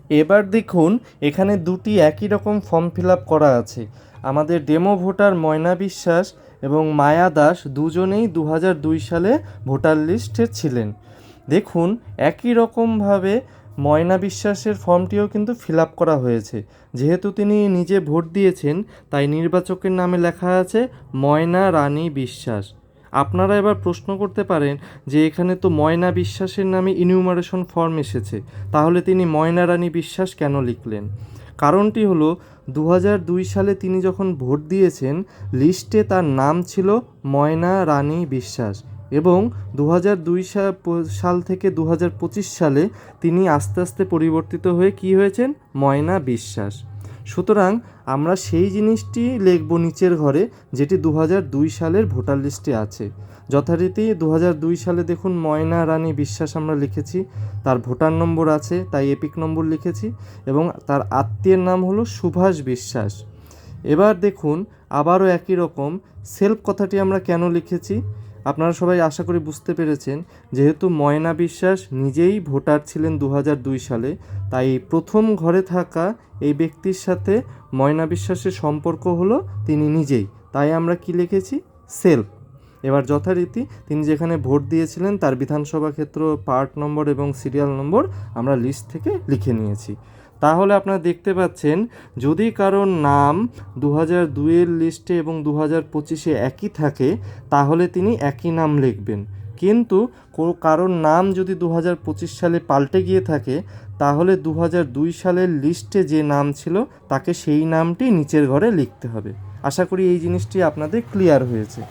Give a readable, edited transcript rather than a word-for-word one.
এবার দেখুন এখানে দুটি একই রকম ফর্ম ফিল আপ করা আছে। আমাদের ডেমো ভোটার ময়না বিশ্বাস এবং মায়া দাস দুজনেই 2002 সালে ভোটার লিস্টে ছিলেন। দেখুন একই রকমভাবে ময়না বিশ্বাসের ফর্মটিও কিন্তু ফিল আপ করা হয়েছে। যেহেতু তিনি নিজে ভোট দিয়েছেন তাই নির্বাচকের নামে লেখা আছে ময়না রানী বিশ্বাস। আপনারা এবার প্রশ্ন করতে পারেন যে এখানে তো ময়না বিশ্বাসের নামে ইনিউমারেশন ফর্ম এসেছে, তাহলে তিনি ময়না রানী বিশ্বাস কেন লিখলেন? কারণটি হলো 2002 সালে তিনি যখন ভোট দিয়েছেন লিস্টে তার নাম ছিল ময়না রানী বিশ্বাস এবং 2002 সাল থেকে 2025 সালে তিনি আস্তে আস্তে পরিবর্তিত হয়ে কী হয়েছেন? ময়না বিশ্বাস। সুতরাং আমরা সেই জিনিসটি লিখব নিচের ঘরে যেটি 2002 সালের ভোটার লিস্টে আছে। যথারীতি 2002 সালে দেখুন ময়না রানী বিশ্বাস আমরা লিখেছি, তার ভোটার নম্বর আছে তাই এপিক নম্বর লিখেছি এবং তার আত্মীয়ের নাম হলো সুভাষ বিশ্বাস। এবার দেখুন আবারও একই রকম সেলফ কথাটি আমরা কেন লিখেছি আপনারা সবাই আশা করি বুঝতে পেরেছেন। যেহেতু ময়না বিশ্বাস নিজেই ভোটার ছিলেন 2002 সালে, তাই প্রথম ঘরে থাকা এই ব্যক্তির সাথে ময়না বিশ্বাসের সম্পর্ক হলো তিনি নিজেই, তাই আমরা কি লিখেছি? সেলফ। এবার যথারীতি তিনি যেখানে ভোট দিয়েছিলেন তার বিধানসভা ক্ষেত্র, পার্ট নম্বর এবং সিরিয়াল নম্বর আমরা লিস্ট থেকে লিখে নিয়েছি। তাহলে আপনারা দেখতে পাচ্ছেন যদি কারোর নাম 2002-এর লিস্টে এবং 2025-এ একই থাকে তাহলে তিনি একই নাম লিখবেন, কিন্তু কারোর নাম যদি 2025 সালে পাল্টে গিয়ে থাকে তাহলে 2002 সালের লিস্টে যে নাম ছিল তাকে সেই নামটি নিচের ঘরে লিখতে হবে। আশা করি এই জিনিসটি আপনাদের ক্লিয়ার হয়েছে।